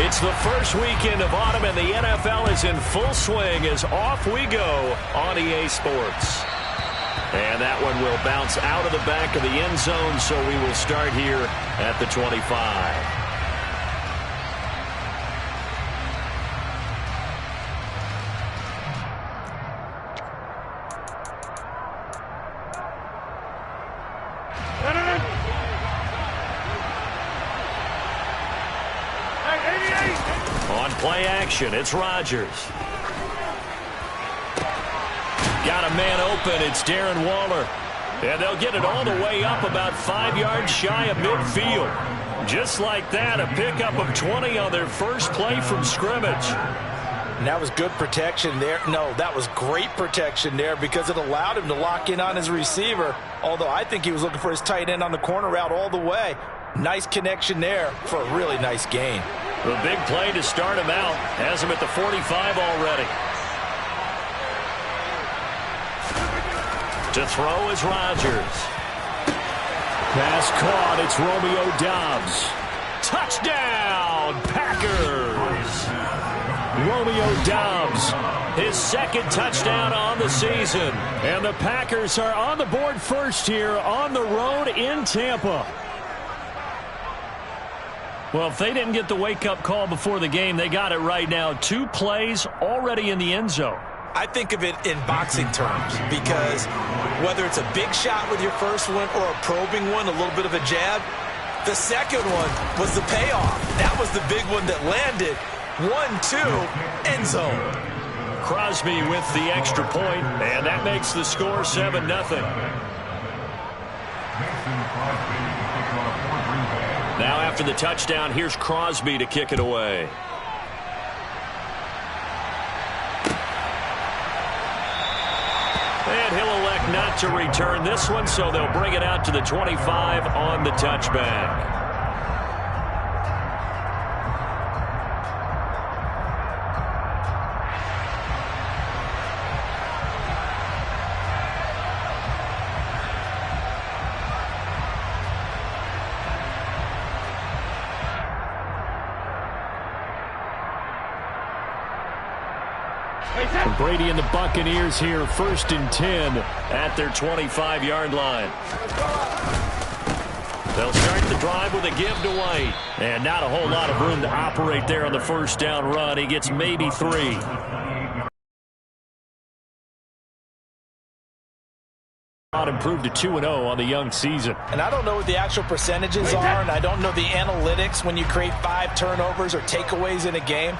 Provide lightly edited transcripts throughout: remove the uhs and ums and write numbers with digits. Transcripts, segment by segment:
It's the first weekend of autumn, and the NFL is in full swing as off we go on EA Sports. And that one will bounce out of the back of the end zone, so we will start here at the 25. On play action, it's Rodgers. Got a man open, it's Darren Waller. And they'll get it all the way up about 5 yards shy of midfield. Just like that, a pickup of 20 on their first play from scrimmage. And that was good protection there. No, that was great protection there because it allowed him to lock in on his receiver. Although I think he was looking for his tight end on the corner route all the way. Nice connection there for a really nice gain. The big play to start him out. Has him at the 45 already. To throw is Rodgers. Pass caught. It's Romeo Doubs. Touchdown, Packers. Romeo Doubs, his second touchdown on the season. And the Packers are on the board first here on the road in Tampa. Well, if they didn't get the wake-up call before the game, they got it right now. 2 plays already in the end zone. I think of it in boxing terms because whether it's a big shot with your first one or a probing one, a little bit of a jab, the second one was the payoff. That was the big one that landed. 1-2, end zone. Crosby with the extra point, and that makes the score 7-0. Now after the touchdown, here's Crosby to kick it away. And he'll elect not to return this one, so they'll bring it out to the 25 on the touchback. Brady and the Buccaneers here, 1st and 10 at their 25-yard line. They'll start the drive with a give to White. And not a whole lot of room to operate there on the first down run. He gets maybe 3. Improved to 2-0 on the young season. And I don't know what the actual percentages are, and I don't know the analytics when you create 5 turnovers or takeaways in a game.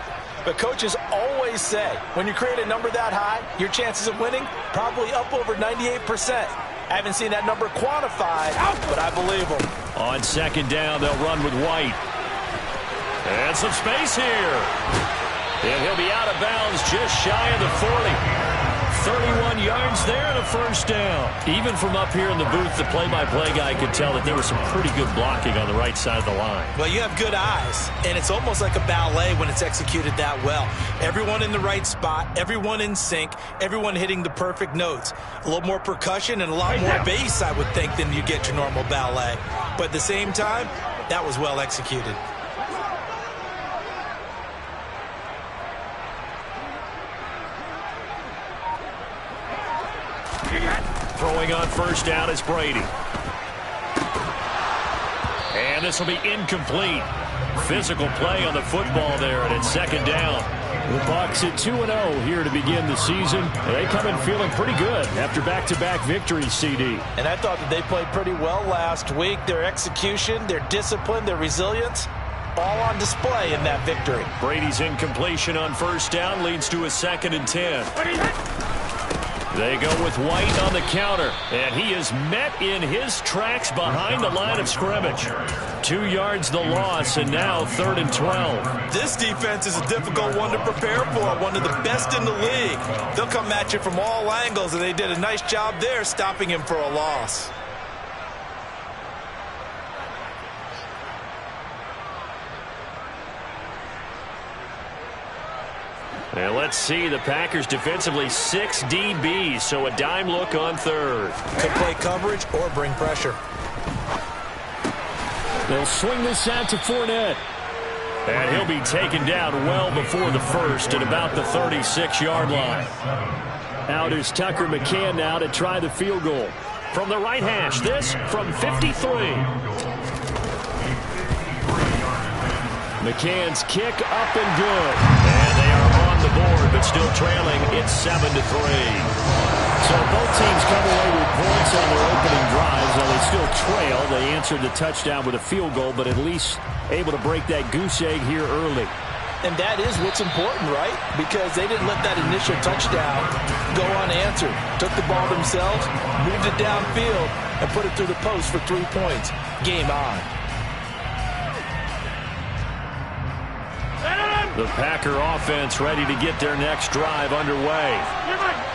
But coaches always say, when you create a number that high, your chances of winning probably up over 98%. I haven't seen that number quantified, but I believe them. On 2nd down, they'll run with White. And some space here. And he'll be out of bounds just shy of the 40. 31 yards there and a first down. Even from up here in the booth, the play-by-play guy could tell that there was some pretty good blocking on the right side of the line. Well, you have good eyes, and it's almost like a ballet when it's executed that well. Everyone in the right spot, everyone in sync, everyone hitting the perfect notes. A little more percussion and a lot more bass, I would think, than you get your normal ballet. But at the same time, that was well executed. Throwing on first down is Brady. And this will be incomplete. Physical play on the football there, and it's 2nd down. The Bucs at 2-0 here to begin the season. They come in feeling pretty good after back-to-back victories, CD. And I thought that they played pretty well last week. Their execution, their discipline, their resilience, all on display in that victory. Brady's incompletion on first down leads to a 2nd and 10. They go with White on the counter, and he is met in his tracks behind the line of scrimmage. 2 yards the loss, and now 3rd and 12. This defense is a difficult one to prepare for, one of the best in the league. They'll come at you from all angles, and they did a nice job there stopping him for a loss. And let's see, the Packers defensively 6 DBs, so a dime look on 3rd. Could play coverage or bring pressure. They'll swing this out to Fournette. And he'll be taken down well before the first at about the 36-yard line. Out is Tucker McCann now to try the field goal. From the right hash, this from 53. McCann's kick up and good. And they are on the board, but still trailing. It's 7-3. So both teams come away with points on their opening drives. Now they still trail. They answered the touchdown with a field goal, but at least able to break that goose egg here early. And that is what's important, right? Because they didn't let that initial touchdown go unanswered. Took the ball themselves, moved it downfield, and put it through the post for 3 points. Game on. The Packer offense ready to get their next drive underway.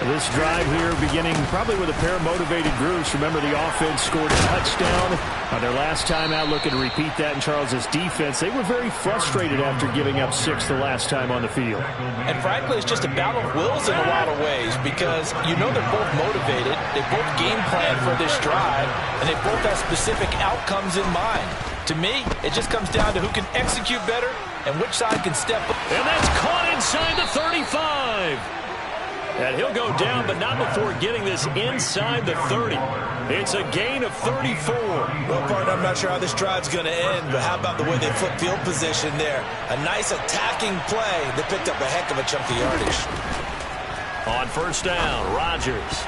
This drive here beginning probably with a pair of motivated groups. Remember, the offense scored a touchdown on their last time out, looking to repeat that in Charles's defense. They were very frustrated after giving up 6 the last time on the field. And frankly, it's just a battle of wills in a lot of ways because you know they're both motivated. They both game plan for this drive, and they both have specific outcomes in mind. To me, it just comes down to who can execute better and which side can step up. And that's caught inside the 35. And he'll go down, but not before getting this inside the 30. It's a gain of 34. Well, partner, I'm not sure how this drive's going to end, but how about the way they flip field position there? A nice attacking play. They picked up a heck of a chunk of yardage. On first down, Rodgers.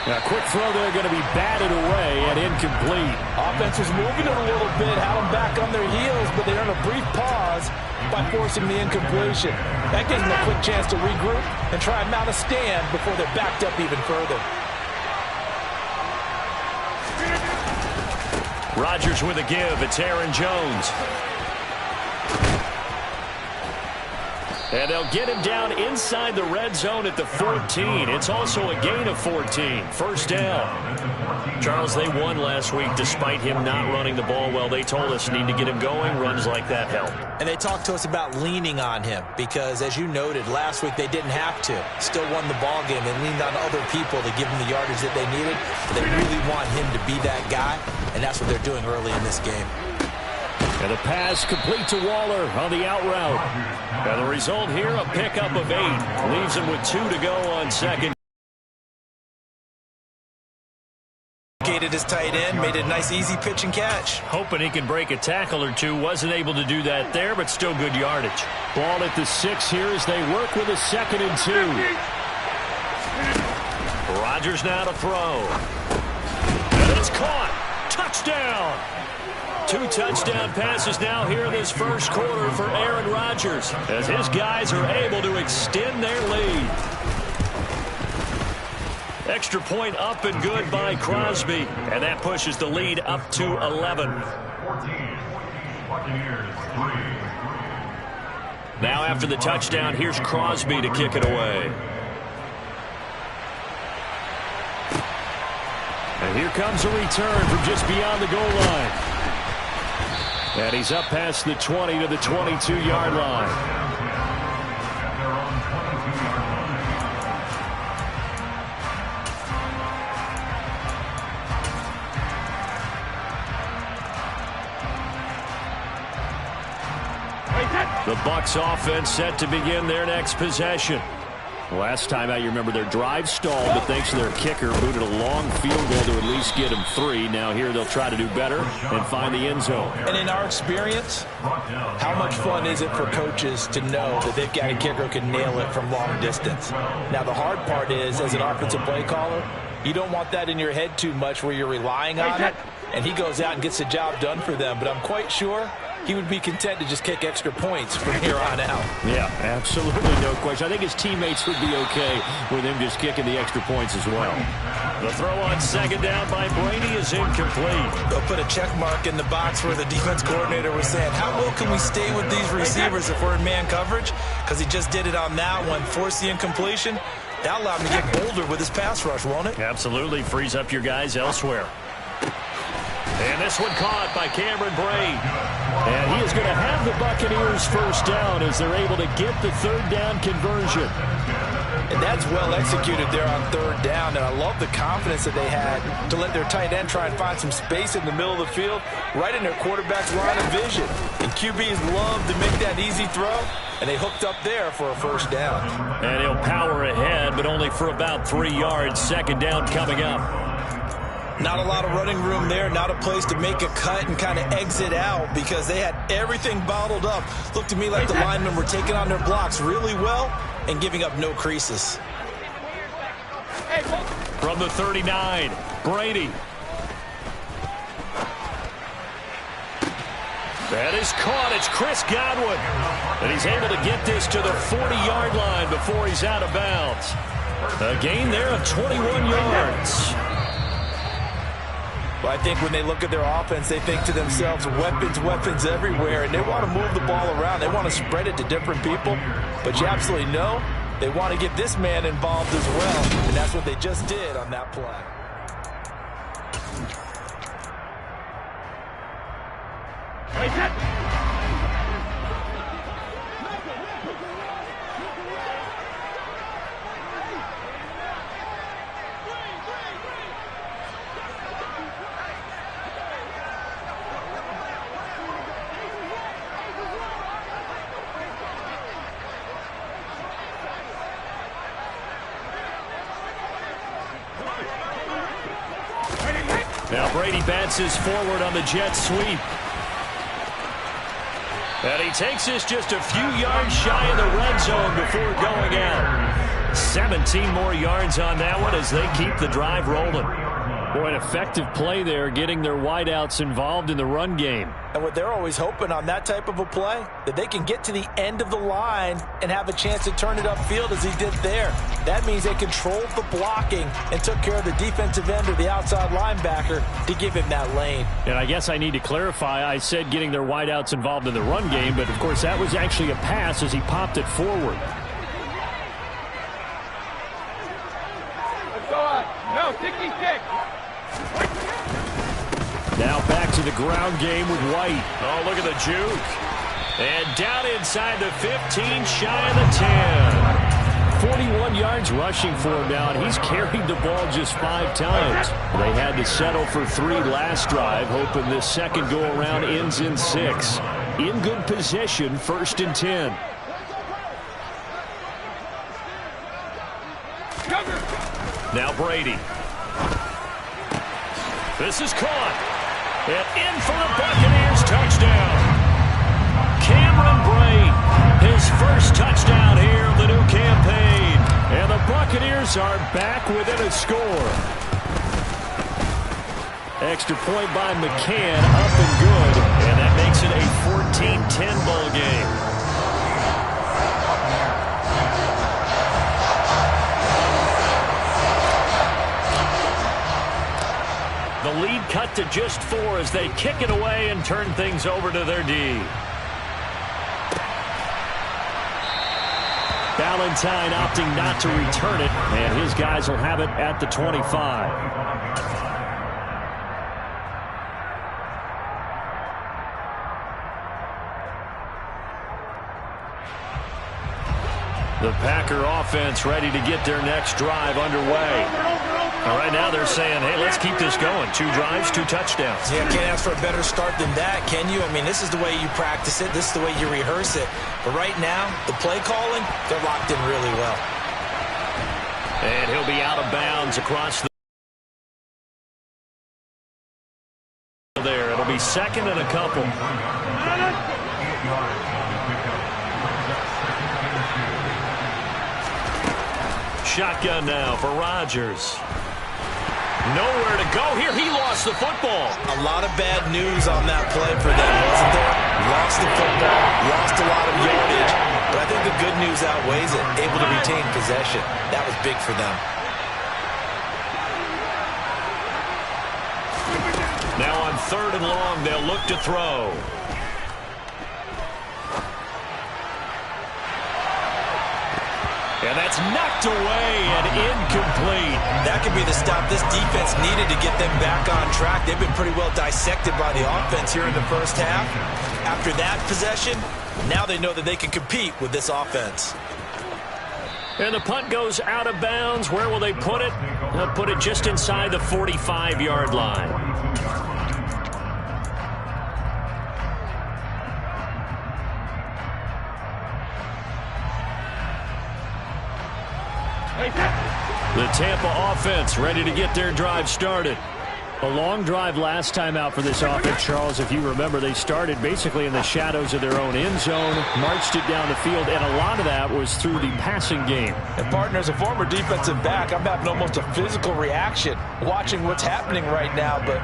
Now, quick throw there, going to be batted away and incomplete. Offense was moving it a little bit, had them back on their heels, but they earned a brief pause by forcing the incompletion. That gives them a quick chance to regroup and try and mount a stand before they're backed up even further. Rodgers with a give. It's Aaron Jones. And they'll get him down inside the red zone at the 14. It's also a gain of 14. First down. Charles, they won last week despite him not running the ball well. They told us need to get him going. Runs like that help. And they talked to us about leaning on him because, as you noted, last week they didn't have to. Still won the ball game. They leaned on other people to give them the yardage that they needed. But they really want him to be that guy, and that's what they're doing early in this game. And the pass complete to Waller on the out route. And the result here, a pickup of 8. Leaves him with 2 to go on second. Gated his tight end, made a nice easy pitch and catch. Hoping he can break a tackle or two. Wasn't able to do that there, but still good yardage. Ball at the 6 here as they work with a 2nd and 2. Rodgers now to throw. And it's caught. Touchdown. 2 touchdown passes now here in this first quarter for Aaron Rodgers as his guys are able to extend their lead. Extra point up and good by Crosby, and that pushes the lead up to 11. Now after the touchdown, here's Crosby to kick it away. And here comes a return from just beyond the goal line. And he's up past the 20 to the 22-yard line. The Bucs offense set to begin their next possession. Last time out, you remember their drive stalled, but thanks to their kicker, booted a long field goal to at least get them 3. Now here they'll try to do better and find the end zone. And in our experience, how much fun is it for coaches to know that they've got a kicker who can nail it from long distance? Now the hard part is, as an offensive play caller, you don't want that in your head too much where you're relying on it, and he goes out and gets the job done for them. But I'm quite sure he would be content to just kick extra points from here on out. Yeah, absolutely no question. I think his teammates would be okay with him just kicking the extra points as well. The throw on 2nd down by Brady is incomplete. They'll put a check mark in the box where the defense coordinator was saying, how well can we stay with these receivers if we're in man coverage? Because he just did it on that one, forced the incompletion. That'll allow him to get bolder with his pass rush, won't it? Absolutely. Frees up your guys elsewhere. And this one caught by Cameron Brate. And he is going to have the Buccaneers first down as they're able to get the 3rd down conversion. And that's well executed there on third down. And I love the confidence that they had to let their tight end try and find some space in the middle of the field, right in their quarterback's line of vision. And QBs love to make that easy throw, and they hooked up there for a first down. And he'll power ahead, but only for about 3 yards. Second down coming up. Not a lot of running room there, not a place to make a cut and kind of exit out because they had everything bottled up. Looked to me like the linemen were taking on their blocks really well and giving up no creases. From the 39, Brady. That is caught. It's Chris Godwin. And he's able to get this to the 40-yard line before he's out of bounds. A gain there of 21 yards. Well, I think when they look at their offense, they think to themselves, weapons, weapons everywhere, and they want to move the ball around. They want to spread it to different people, but you absolutely know they want to get this man involved as well, and that's what they just did on that play. Now Brady bounces forward on the jet sweep. And he takes this just a few yards shy of the red zone before going out. 17 more yards on that one as they keep the drive rolling. Boy, an effective play there, getting their wideouts involved in the run game. And what they're always hoping on that type of a play, that they can get to the end of the line and have a chance to turn it upfield as he did there. That means they controlled the blocking and took care of the defensive end or the outside linebacker to give him that lane. And I guess I need to clarify, I said getting their wideouts involved in the run game, but of course that was actually a pass as he popped it forward. Let's go up. No, sticky stick. Now back to the ground game with White. Oh, look at the juke. And down inside the 15, shy of the 10. 41 yards rushing for him now, and he's carried the ball just 5 times. They had to settle for 3 last drive, hoping this second go-around ends in 6. In good position, 1st and 10. Now Brady. This is caught. And in for the Buccaneers, touchdown. Cameron Brate, his first touchdown here of the new campaign. And the Buccaneers are back within a score. Extra point by McCann, up and good. And that makes it a 14-10 ball game. The lead cut to just 4 as they kick it away and turn things over to their D. Valentine opting not to return it, and his guys will have it at the 25. The Packer offense ready to get their next drive underway. Right now they're saying, hey, let's keep this going. 2 drives, 2 touchdowns. Yeah, can't ask for a better start than that, can you? I mean, this is the way you practice it. This is the way you rehearse it. But right now, the play calling, they're locked in really well. And he'll be out of bounds across the... there. It'll be 2nd and a couple. Shotgun now for Rodgers. Nowhere to go here. He lost the football. A lot of bad news on that play for them, wasn't there? Lost the football, lost a lot of yardage. But I think the good news outweighs it. Able to retain possession. That was big for them. Now on 3rd and long, they'll look to throw. And that's knocked away and incomplete. That could be the stop this defense needed to get them back on track. They've been pretty well dissected by the offense here in the first half. After that possession, now they know that they can compete with this offense. And the punt goes out of bounds. Where will they put it? They'll put it just inside the 45-yard line. The Tampa offense ready to get their drive started. A long drive last time out for this offense, Charles. If you remember, they started basically in the shadows of their own end zone, marched it down the field, and a lot of that was through the passing game. And, partner, as a former defensive back, I'm having almost a physical reaction watching what's happening right now. But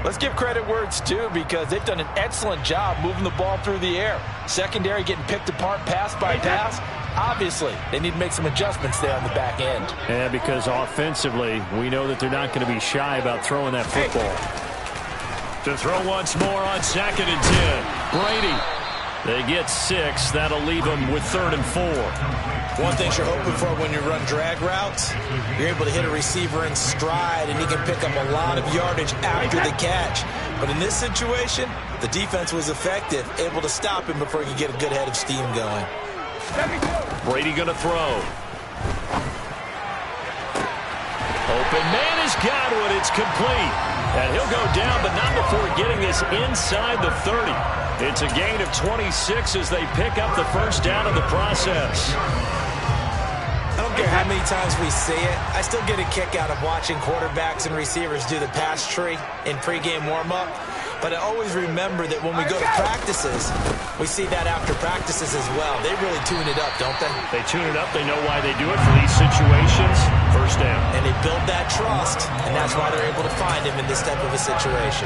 let's give credit where it's due, because they've done an excellent job moving the ball through the air. Secondary getting picked apart pass by pass. Obviously, they need to make some adjustments there on the back end. Yeah, because offensively, we know that they're not going to be shy about throwing that football. To throw once more on 2nd and 10. Brady. They get 6. That'll leave them with 3rd and 4. One thing you're hoping for when you run drag routes, you're able to hit a receiver in stride, and he can pick up a lot of yardage after the catch. But in this situation, the defense was effective, able to stop him before he could get a good head of steam going. Brady going to throw. Open man has got one. It's complete. And he'll go down, but not before getting this inside the 30. It's a gain of 26 as they pick up the first down in the process. I don't care how many times we see it. I still get a kick out of watching quarterbacks and receivers do the pass tree in pregame warm-up. But I always remember that when we go to practices, we see that after practices as well. They really tune it up, don't they? They tune it up. They know why they do it for these situations. First down. And they build that trust, and that's why they're able to find him in this type of a situation.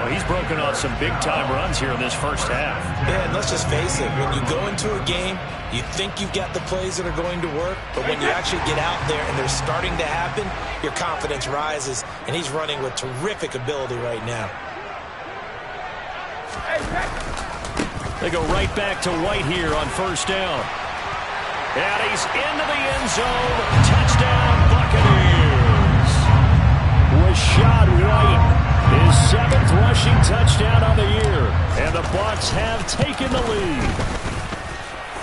Well, he's broken on some big-time runs here in this first half. Yeah, and let's just face it. When you go into a game, you think you've got the plays that are going to work, but when you actually get out there and they're starting to happen, your confidence rises, and he's running with terrific ability right now. They go right back to White here on first down. And he's into the end zone. Touchdown, Buccaneers. Rashad White, his 7th rushing touchdown on the year. And the Bucs have taken the lead.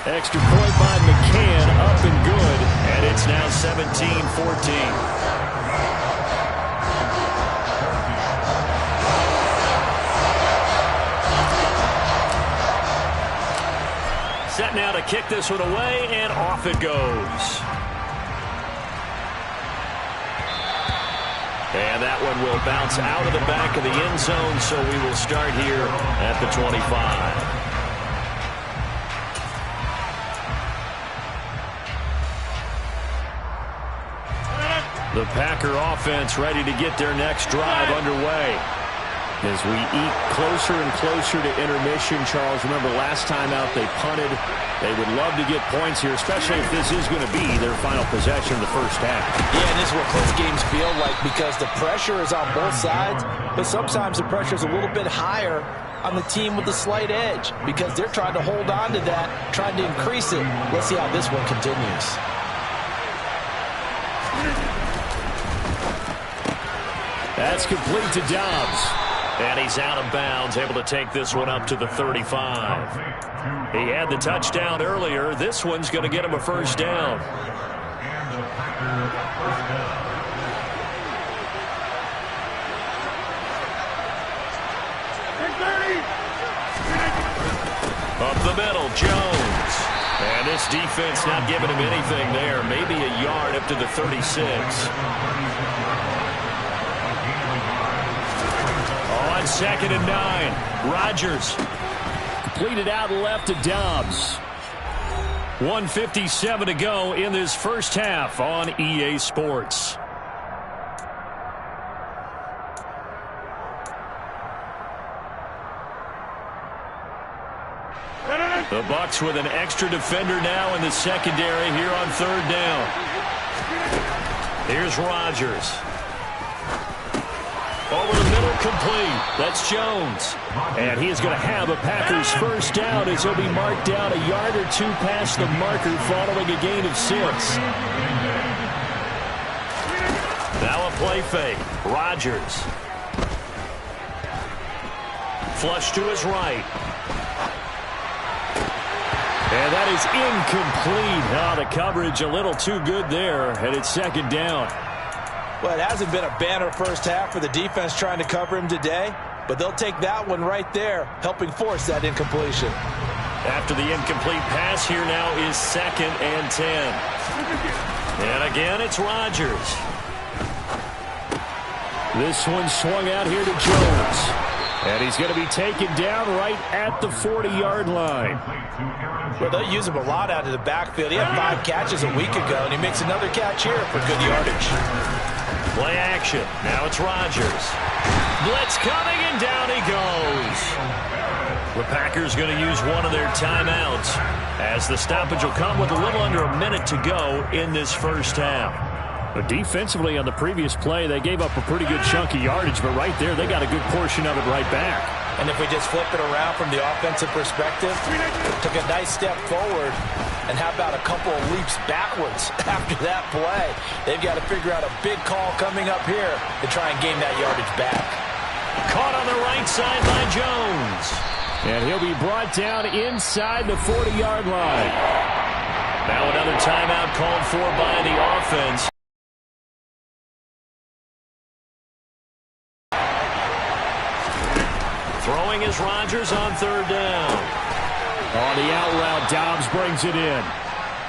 Extra point by McCann, up and good. And it's now 17-14. Set now to kick this one away, and off it goes. And that one will bounce out of the back of the end zone, so we will start here at the 25. The Packer offense ready to get their next drive underway. As we eat closer and closer to intermission, Charles, remember last time out they punted. They would love to get points here, especially if this is going to be their final possession of the first half. Yeah, and this is what close games feel like, because the pressure is on both sides, but sometimes the pressure is a little bit higher on the team with the slight edge, because they're trying to hold on to that, trying to increase it. Let's see how this one continues. That's complete to Dobbs. And he's out of bounds, able to take this one up to the 35. He had the touchdown earlier. This one's going to get him a first down. Up the middle, Jones. And this defense not giving him anything there. Maybe a yard up to the 36. On 2nd and 9, Rodgers completed out left to Dobbs. 1:57 to go in this first half on EA Sports. The Bucs with an extra defender now in the secondary here on 3rd down. Here's Rodgers. Over the middle, complete. That's Jones. And he is going to have a Packers first down as he'll be marked down a yard or two past the marker following a gain of 6. Now a play fake. Rodgers. Flush to his right. And that is incomplete. Oh, the coverage a little too good there, and it's second down. Well, it hasn't been a banner first half for the defense trying to cover him today, but they'll take that one right there, helping force that incompletion. After the incomplete pass, here now is 2nd and 10. And again, it's Rodgers. This one swung out here to Jones. And he's going to be taken down right at the 40-yard line. Well, they'll use him a lot out of the backfield. He had 5 catches a week ago, and he makes another catch here for good yardage. Play action. Now it's Rodgers. Blitz coming, and down he goes. The Packers going to use one of their timeouts, as the stoppage will come with a little under a minute to go in this first half. But defensively on the previous play, they gave up a pretty good chunk of yardage, but right there they got a good portion of it right back. And if we just flip it around from the offensive perspective, took a nice step forward, and how about a couple of leaps backwards after that play? They've got to figure out a big call coming up here to try and gain that yardage back. Caught on the right side by Jones. And he'll be brought down inside the 40-yard line. Now another timeout called for by the offense. Throwing is Rodgers on 3rd down. On the out route, Dobbs brings it in.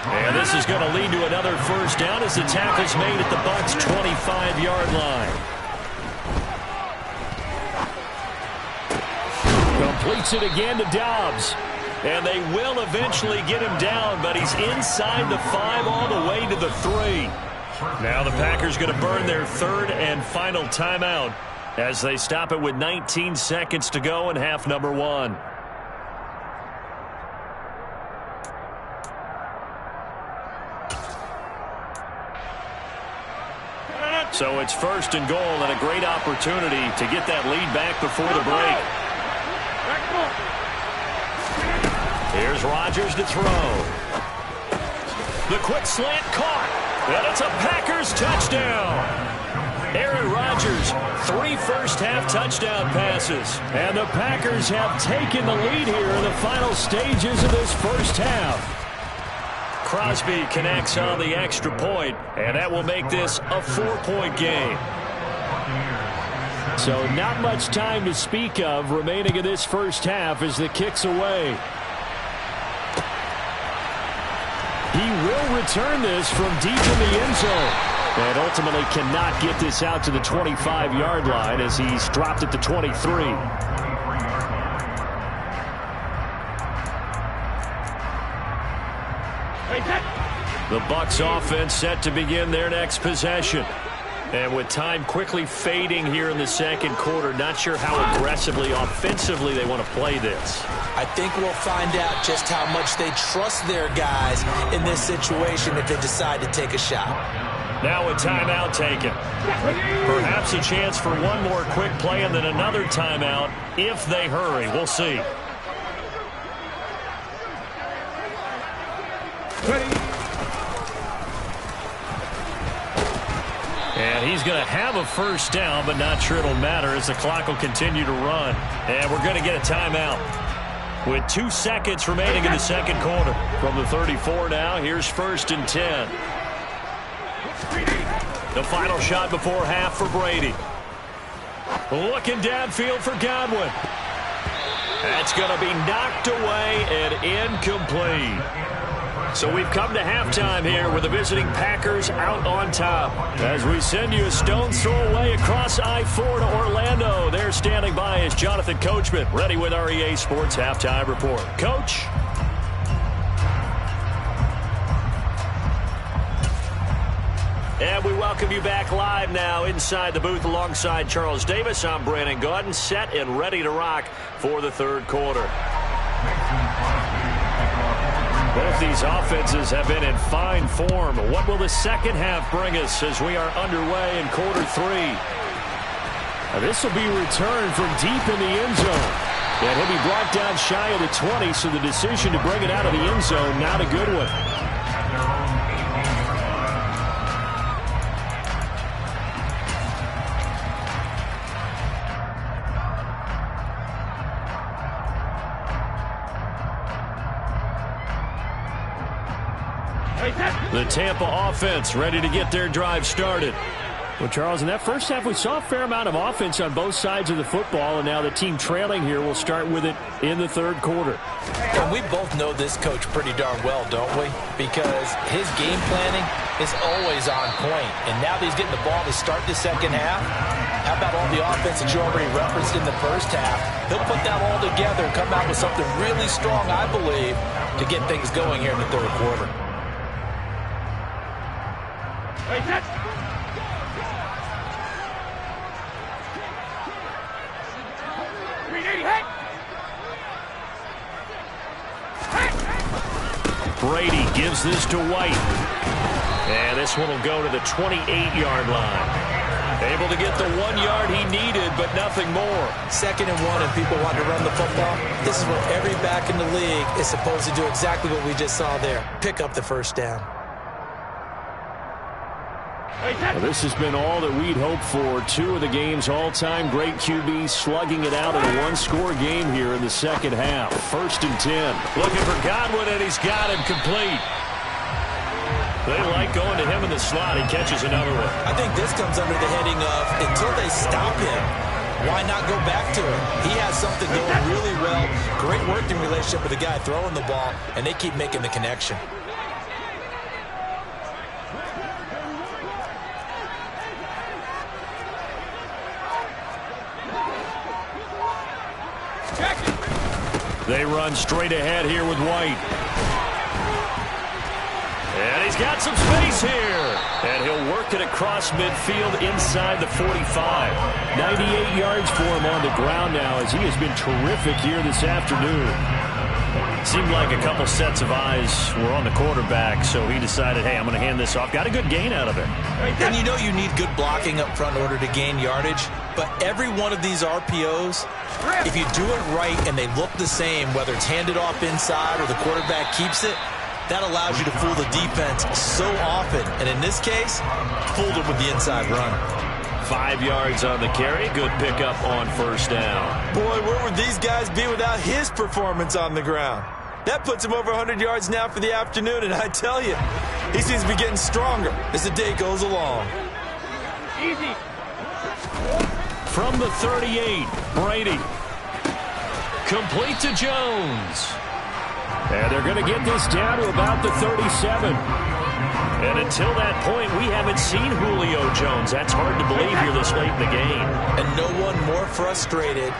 And this is going to lead to another first down as the tackle's made at the Bucs' 25-yard line. Completes it again to Dobbs. And they will eventually get him down, but he's inside the 5 all the way to the 3. Now the Packers going to burn their 3rd and final timeout as they stop it with 19 seconds to go in half number 1. So it's 1st and goal, and a great opportunity to get that lead back before the break. Here's Rodgers to throw. The quick slant caught, and it's a Packers touchdown. Aaron Rodgers, 3 first-half touchdown passes. And the Packers have taken the lead here in the final stages of this first half. Crosby connects on the extra point, and that will make this a 4-point game. So not much time to speak of remaining in this first half as the kick's away. He will return this from deep in the end zone. And ultimately cannot get this out to the 25-yard line as he's dropped at the 23. The Bucs offense set to begin their next possession. And with time quickly fading here in the second quarter, not sure how aggressively, offensively they want to play this. I think we'll find out just how much they trust their guys in this situation if they decide to take a shot. Now a timeout taken. Perhaps a chance for one more quick play and then another timeout if they hurry. We'll see. And he's going to have a first down, but not sure it'll matter as the clock will continue to run. And we're going to get a timeout with 2 seconds remaining in the second quarter. From the 34 now, here's 1st and 10. The final shot before half for Brady. Looking downfield for Godwin. That's going to be knocked away and incomplete. So we've come to halftime here with the visiting Packers out on top. As we send you a stone's throw away across I-4 to Orlando. There standing by is Jonathan Coachman, ready with our EA Sports Halftime Report. Coach? And we welcome you back live now inside the booth alongside Charles Davis. I'm Brandon Gaudin, set and ready to rock for the third quarter. Both these offenses have been in fine form. What will the second half bring us as we are underway in quarter 3? This will be returned from deep in the end zone. And he'll be brought down shy of the 20, so the decision to bring it out of the end zone, not a good one. The Tampa offense ready to get their drive started. Well, Charles, in that first half, we saw a fair amount of offense on both sides of the football, and now the team trailing here will start with it in the third quarter. And we both know this coach pretty darn well, don't we? Because his game planning is always on point. And now that he's getting the ball to start the second half, how about all the offense that you already referenced in the first half? He'll put that all together and come out with something really strong, I believe, to get things going here in the third quarter. Brady gives this to White. And this one will go to the 28-yard line. Able to get the 1 yard he needed, but nothing more. 2nd and 1 and people want to run the football. This is where every back in the league is supposed to do exactly what we just saw there. Pick up the first down. Well, this has been all that we'd hoped for. 2 of the game's all-time great QBs slugging it out in a one-score game here in the second half. 1st and 10. Looking for Godwin, and he's got him complete. They like going to him in the slot. He catches another one. I think this comes under the heading of until they stop him, why not go back to him? He has something going really well. Great working relationship with the guy throwing the ball, and they keep making the connection. They run straight ahead here with White. And he's got some space here. And he'll work it across midfield inside the 45. 98 yards for him on the ground now as he has been terrific here this afternoon. Seemed like a couple sets of eyes were on the quarterback, so he decided, hey, I'm going to hand this off. Got a good gain out of it. And you know you need good blocking up front in order to gain yardage, but every one of these RPOs, if you do it right and they look the same, whether it's handed off inside or the quarterback keeps it, that allows you to fool the defense so often. And in this case, fooled it with the inside run. 5 yards on the carry. Good pickup on first down. Boy, where would these guys be without his performance on the ground? That puts him over 100 yards now for the afternoon, and I tell you, he seems to be getting stronger as the day goes along. Easy. From the 38, Brady. Complete to Jones. And they're going to get this down to about the 37. And until that point, we haven't seen Julio Jones. That's hard to believe here this late in the game. And no one more frustrated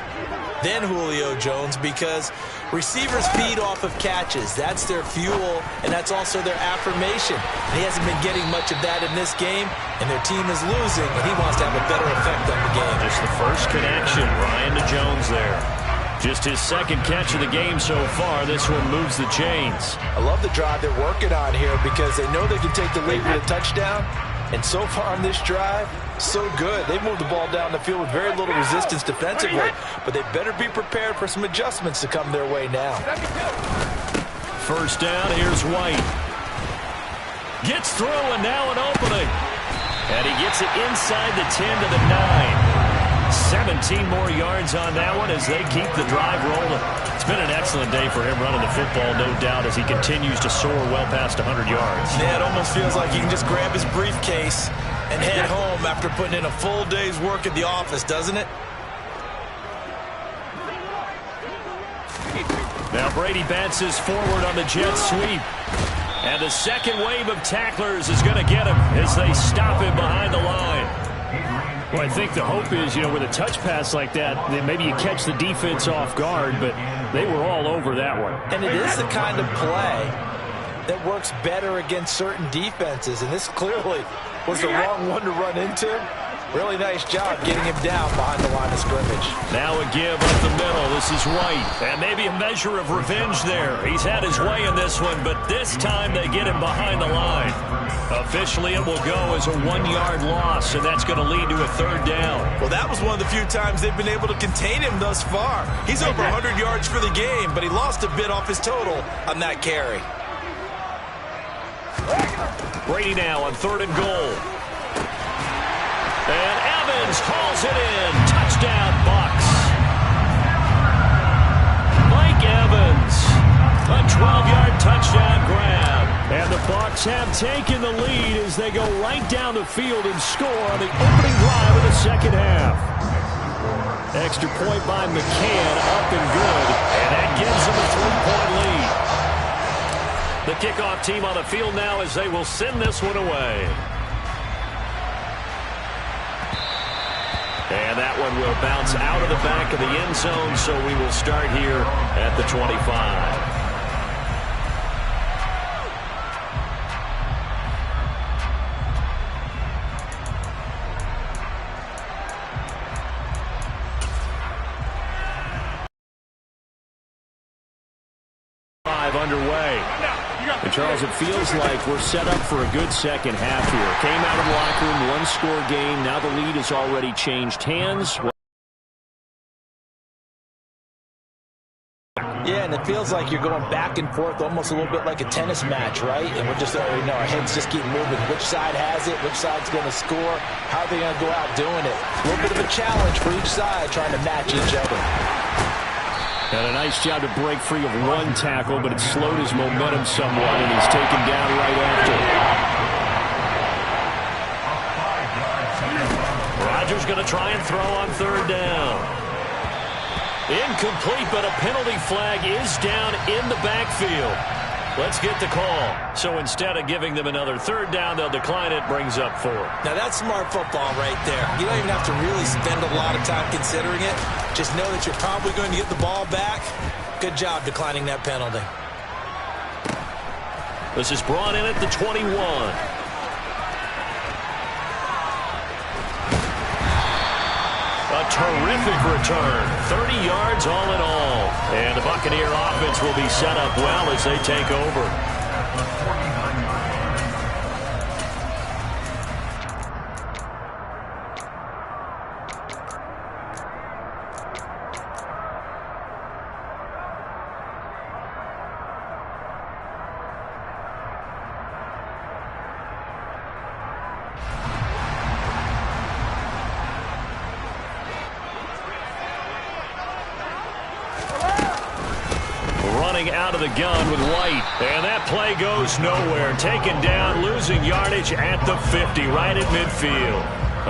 than Julio Jones because receivers feed off of catches. That's their fuel, and that's also their affirmation. And he hasn't been getting much of that in this game, and their team is losing, and he wants to have a better effect on the game. Just the first connection, Ryan to Jones there. Just his second catch of the game so far. This one moves the chains. I love the drive they're working on here because they know they can take the lead with a touchdown. And so far on this drive, so good. They've moved the ball down the field with very little resistance defensively. But they better be prepared for some adjustments to come their way now. First down, here's White. Gets through and now an opening. And he gets it inside the 10 to the 9. 17 more yards on that one as they keep the drive rolling. It's been an excellent day for him running the football, no doubt, as he continues to soar well past 100 yards. Yeah, it almost feels like he can just grab his briefcase and head home after putting in a full day's work at the office, doesn't it? Now Brady bounces forward on the jet sweep. And the second wave of tacklers is going to get him as they stop him behind the line. Well, I think the hope is, with a touch pass like that, then maybe you catch the defense off guard, but they were all over that one. And it is the kind of play that works better against certain defenses, and this clearly was the wrong one to run into. Really nice job getting him down behind the line of scrimmage. Now a give up the middle. This is White. And maybe a measure of revenge there. He's had his way in this one, but this time they get him behind the line. Officially, it will go as a 1-yard loss, and that's going to lead to a third down. Well, that was one of the few times they've been able to contain him thus far. He's over 100 yards for the game, but he lost a bit off his total on that carry. Brady now on 3rd and goal. And Evans hauls it in. Touchdown, Bucs. Mike Evans. A 12-yard touchdown grab. And the Bucs have taken the lead as they go right down the field and score on the opening drive of the second half. Extra point by McCann, up and good, and that gives them a 3-point lead. The kickoff team on the field now as they will send this one away. And that one will bounce out of the back of the end zone, so we will start here at the 25. Underway. And Charles, it feels like we're set up for a good second half here. Came out of the locker room, one-score game. Now the lead has already changed hands. Yeah, and it feels like you're going back and forth almost a little bit like a tennis match, right? And we're just, our heads just keep moving. Which side has it? Which side's going to score? How are they going to go out doing it? A little bit of a challenge for each side trying to match each other. And a nice job to break free of one tackle, but it slowed his momentum somewhat, and he's taken down right after. Rodgers going to try and throw on third down. Incomplete, but a penalty flag is down in the backfield. Let's get the call. So instead of giving them another third down, they'll decline it, brings up 4. Now that's smart football right there. You don't even have to really spend a lot of time considering it. Just know that you're probably going to get the ball back. Good job declining that penalty. This is brought in at the 21. A terrific return. 30 yards all in all. And the Buccaneer offense will be set up well as they take over. Out of the gun with White, and that play goes nowhere. Taken down, losing yardage at the 50, right at midfield.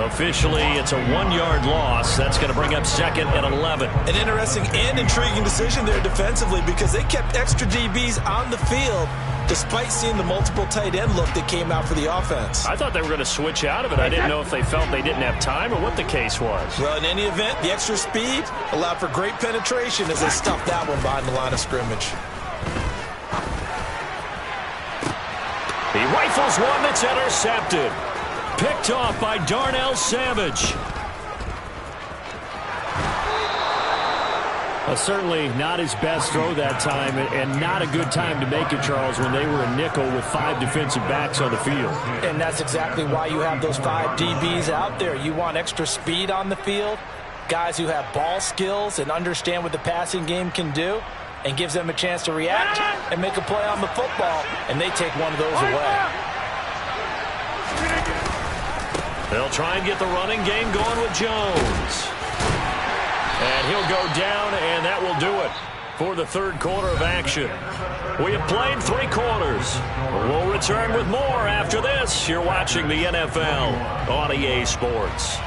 Officially, it's a 1-yard loss. That's going to bring up second and 11. An interesting and intriguing decision there defensively because they kept extra DBs on the field despite seeing the multiple tight end look that came out for the offense. I thought they were going to switch out of it. I didn't know if they felt they didn't have time or what the case was. Well, in any event, the extra speed allowed for great penetration as they stuffed that one behind the line of scrimmage. He rifles one that's intercepted. Picked off by Darnell Savage. Well, certainly not his best throw that time, and not a good time to make it, Charles, when they were a nickel with 5 defensive backs on the field. And that's exactly why you have those 5 DBs out there. You want extra speed on the field, guys who have ball skills and understand what the passing game can do, and gives them a chance to react and make a play on the football, and they take one of those away. They'll try and get the running game going with Jones. And he'll go down, and that will do it for the third quarter of action. We have played 3 quarters. We'll return with more after this. You're watching the NFL on EA Sports.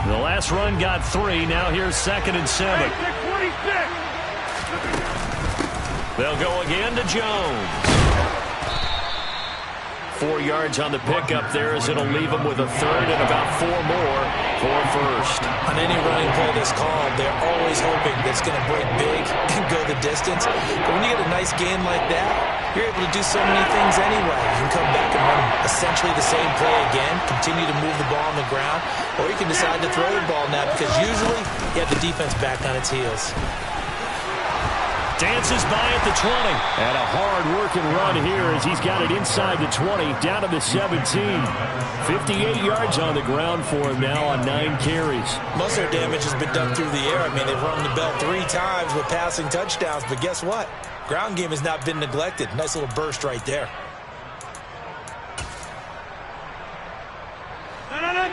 The last run got 3. Now here's 2nd and 7. They'll go again to Jones. 4 yards on the pickup there as it'll leave them with a third and about 4 more for first. On any running play that's called, they're always hoping that it's going to break big and go the distance. But when you get a nice gain like that, you're able to do so many things anyway. You can come back and run essentially the same play again, continue to move the ball on the ground, or you can decide to throw the ball now because usually you have the defense back on its heels. Dances by at the 20. And a hard-working run here as he's got it inside the 20, down to the 17. 58 yards on the ground for him now on 9 carries. Most of their damage has been done through the air. I mean, they've rung the bell 3 times with passing touchdowns, but guess what? Ground game has not been neglected. Nice little burst right there.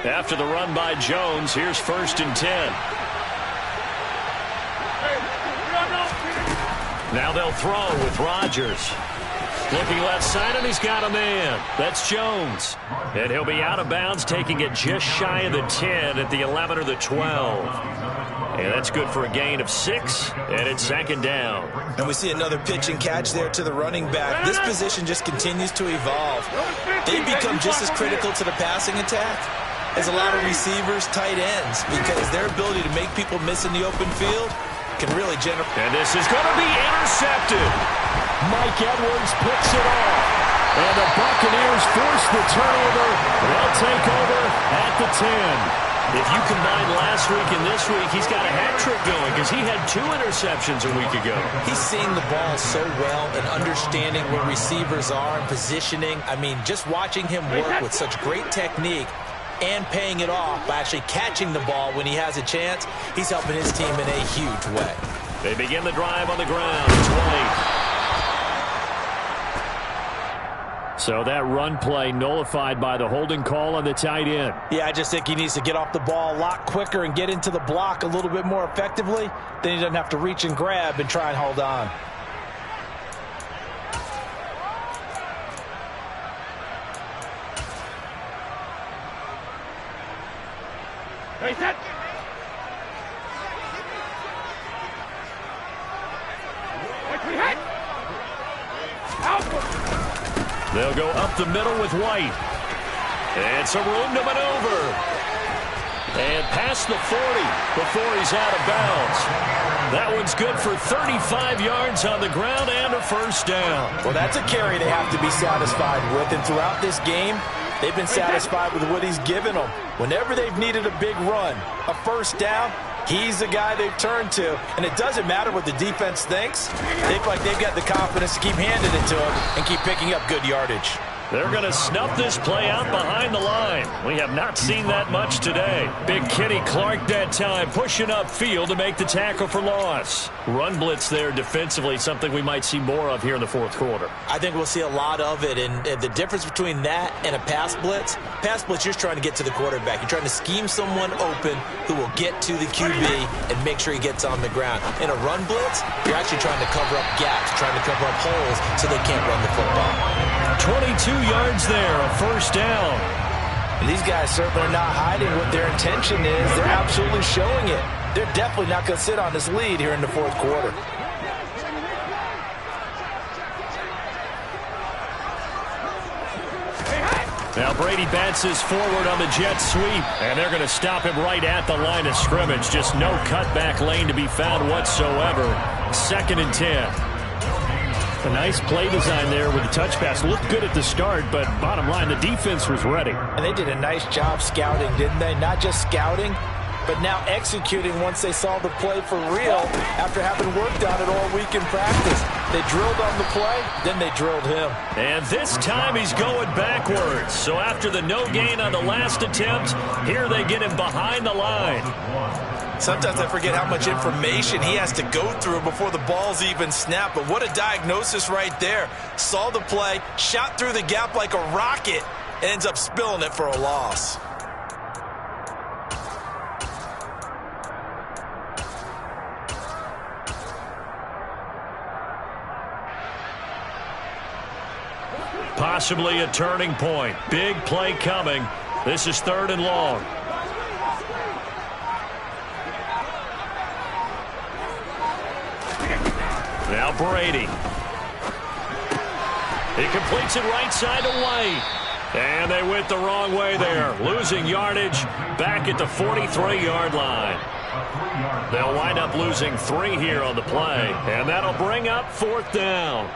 After the run by Jones, here's 1st and 10. Now they'll throw with Rodgers. Looking left side, and he's got a man. That's Jones. And he'll be out of bounds, taking it just shy of the 10 at the 11 or the 12. And that's good for a gain of 6, and it's 2nd down. And we see another pitch and catch there to the running back. This position just continues to evolve. They become just as critical to the passing attack as a lot of receivers, tight ends, because their ability to make people miss in the open field can really generate. And this is going to be intercepted. Mike Edwards picks it off. And the Buccaneers force the turnover. They'll take over at the 10. If you combine last week and this week, he's got a hat trick going because he had 2 interceptions a week ago. He's seeing the ball so well and understanding where receivers are and positioning. I mean, just watching him work with such great technique and paying it off by actually catching the ball when he has a chance, he's helping his team in a huge way. They begin the drive on the ground. It's White. So that run play nullified by the holding call on the tight end. Yeah, I just think he needs to get off the ball a lot quicker and get into the block a little bit more effectively. Then he doesn't have to reach and grab and try and hold on. Hey, set. They'll go up the middle with White. And some room to maneuver. And past the 40 before he's out of bounds. That one's good for 35 yards on the ground and a 1st down. Well, that's a carry they have to be satisfied with. And throughout this game, they've been satisfied with what he's given them. Whenever they've needed a big run, a 1st down, he's the guy they've turned to. And it doesn't matter what the defense thinks. They feel like they've got the confidence to keep handing it to him and keep picking up good yardage. They're going to snuff this play out behind the line. We have not seen that much today. Big Kenny Clark that time pushing upfield to make the tackle for loss. Run blitz there defensively, something we might see more of here in the 4th quarter. I think we'll see a lot of it, and the difference between that and a pass blitz, you're just trying to get to the quarterback. You're trying to scheme someone open who will get to the QB and make sure he gets on the ground. In a run blitz, you're actually trying to cover up gaps, trying to cover up holes so they can't run the football. 22 yards there, a 1st down. And these guys certainly are not hiding what their intention is. They're absolutely showing it. They're definitely not going to sit on this lead here in the 4th quarter. Now Brady bounces forward on the jet sweep, and they're going to stop him right at the line of scrimmage. Just no cutback lane to be found whatsoever. 2nd and 10. A nice play design there with the touch pass. Looked good at the start, but bottom line, the defense was ready. And they did a nice job scouting, didn't they? Not just scouting, but now executing once they saw the play for real after having worked on it all week in practice. They drilled on the play, then they drilled him. And this time he's going backwards. So after the no gain on the last attempt, here they get him behind the line. Sometimes I forget how much information he has to go through before the ball's even snapped. But what a diagnosis right there. Saw the play, shot through the gap like a rocket, and ends up spilling it for a loss. Possibly a turning point. Big play coming. This is 3rd and long. Now Brady. He completes it right side to White. And they went the wrong way there. Losing yardage back at the 43-yard line. They'll wind up losing 3 here on the play. And that'll bring up 4th down.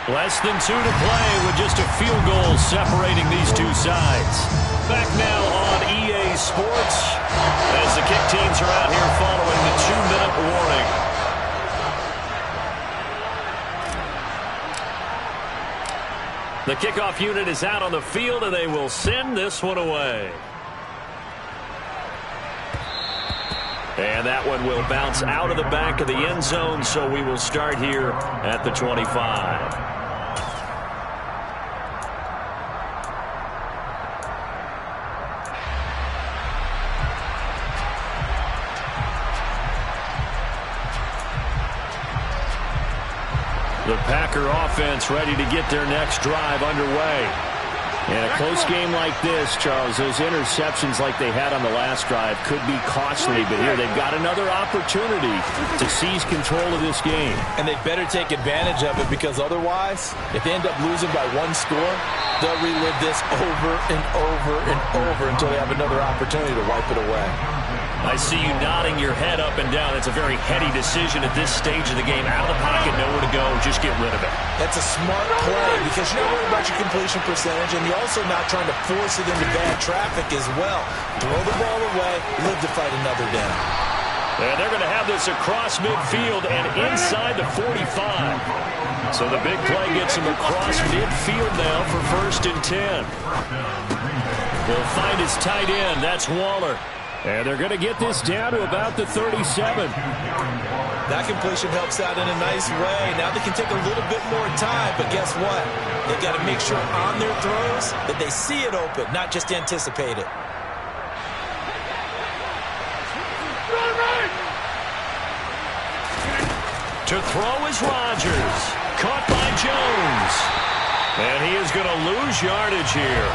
Less than 2 to play with just a field goal separating these two sides. Back now on EA Sports as the kick teams are out here following the 2-minute warning. The kickoff unit is out on the field, and they will send this one away. And that one will bounce out of the back of the end zone, so we will start here at the 25. The Packer offense ready to get their next drive underway. In a close game like this, Charles, those interceptions like they had on the last drive could be costly, but here they've got another opportunity to seize control of this game. And they better take advantage of it, because otherwise, if they end up losing by 1 score, they'll relive this over and over and over until they have another opportunity to wipe it away. I see you nodding your head up and down. It's a very heady decision at this stage of the game. Out of the pocket, nowhere to go. Just get rid of it. That's a smart play because you're not worried about your completion percentage, and you're also not trying to force it into bad traffic as well. Throw the ball away, live to fight another down. And they're going to have this across midfield and inside the 45. So the big play gets him across midfield now for 1st and 10. He'll find his tight end. That's Waller. And they're going to get this down to about the 37. That completion helps out in a nice way. Now they can take a little bit more time, but guess what? They've got to make sure on their throws that they see it open, not just anticipate it. To throw is Rodgers. Caught by Jones. And he is going to lose yardage here.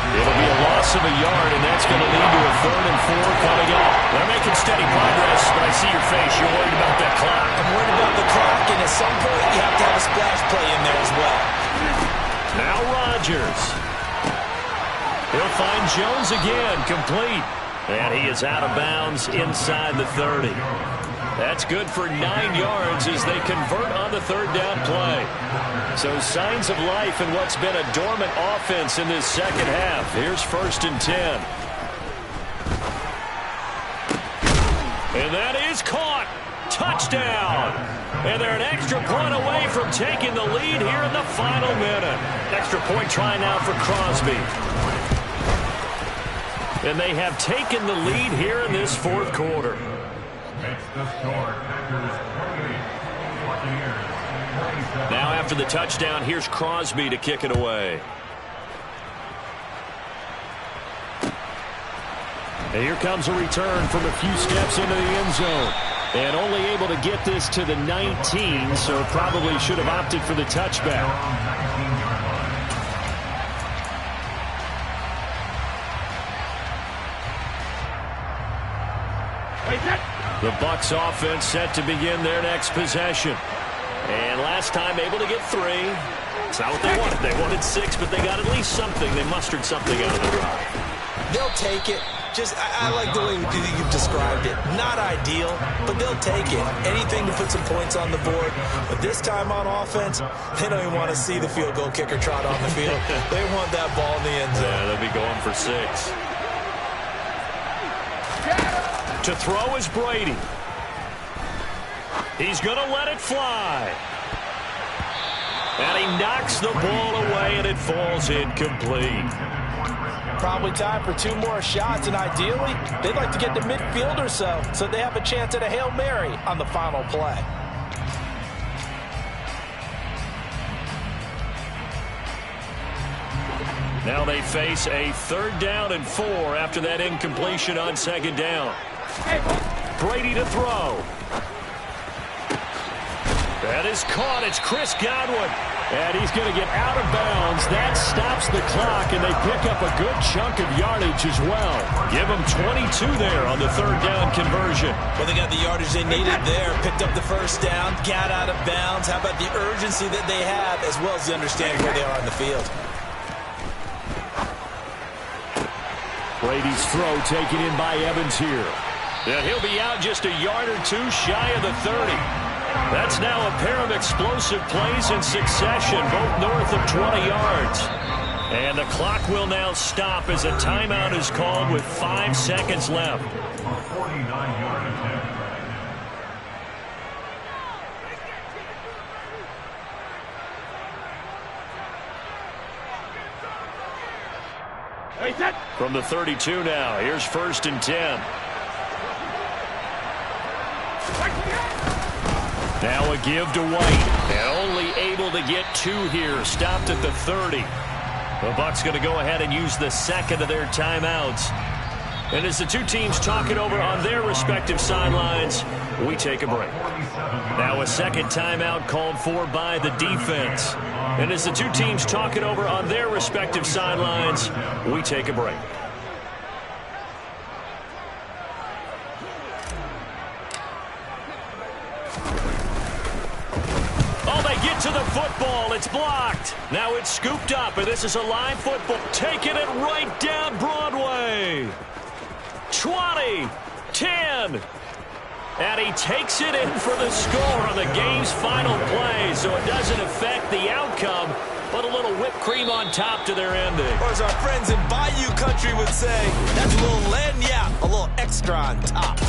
It'll be a loss of a yard, and that's going to lead to a 3rd and 4 coming up. They're making steady progress, but I see your face. You're worried about that clock. I'm worried about the clock, and at some point you have to have a splash play in there as well. Now Rodgers. He'll find Jones again, complete. And he is out of bounds inside the 30. That's good for 9 yards as they convert on the 3rd down play. So signs of life in what's been a dormant offense in this second half. Here's 1st and 10. And that is caught. Touchdown. And they're an extra point away from taking the lead here in the final minute. Extra point try now for Crosby. And they have taken the lead here in this 4th quarter. Now after the touchdown, here's Crosby to kick it away. And here comes a return from a few steps into the end zone. And only able to get this to the 19, so probably should have opted for the touchback. The Bucs offense set to begin their next possession. And last time able to get 3. It's not what they wanted. They wanted 6, but they got at least something. They mustered something out of the drive. They'll take it. I like the way you've described it. Not ideal, but they'll take it. Anything to put some points on the board. But this time on offense, they don't even want to see the field goal kicker trot on the field. They want that ball in the end zone. Yeah, they'll be going for 6. To throw is Brady. He's going to let it fly. And he knocks the ball away, and it falls incomplete. Probably time for 2 more shots, and ideally, they'd like to get to midfield or so they have a chance at a Hail Mary on the final play. Now they face a 3rd down and 4 after that incompletion on 2nd down. Brady to throw. That is caught. It's Chris Godwin. And he's going to get out of bounds. That stops the clock, and they pick up a good chunk of yardage as well. Give them 22 there on the 3rd down conversion. Well, they got the yardage they needed there. Picked up the 1st down, got out of bounds. How about the urgency that they have, as well as the understanding where they are on the field. Brady's throw taken in by Evans here. And he'll be out just a yard or 2 shy of the 30. That's now a pair of explosive plays in succession, both north of 20 yards. And the clock will now stop as a timeout is called with 5 seconds left. From the 32 now, here's 1st and 10. Now a give to White, and only able to get 2 here, stopped at the 30. The Bucs going to go ahead and use the second of their timeouts. And as the two teams talk it over on their respective sidelines, we take a break. Now a second timeout called for by the defense. And as the two teams talk it over on their respective sidelines, we take a break. To the football, it's blocked. Now it's scooped up, and this is a live football. Taking it right down Broadway. 20, 10. And he takes it in for the score on the game's final play, so it doesn't affect the outcome, but a little whipped cream on top to their ending. Or as our friends in Bayou Country would say, that's a little lagniappe, a little extra on top.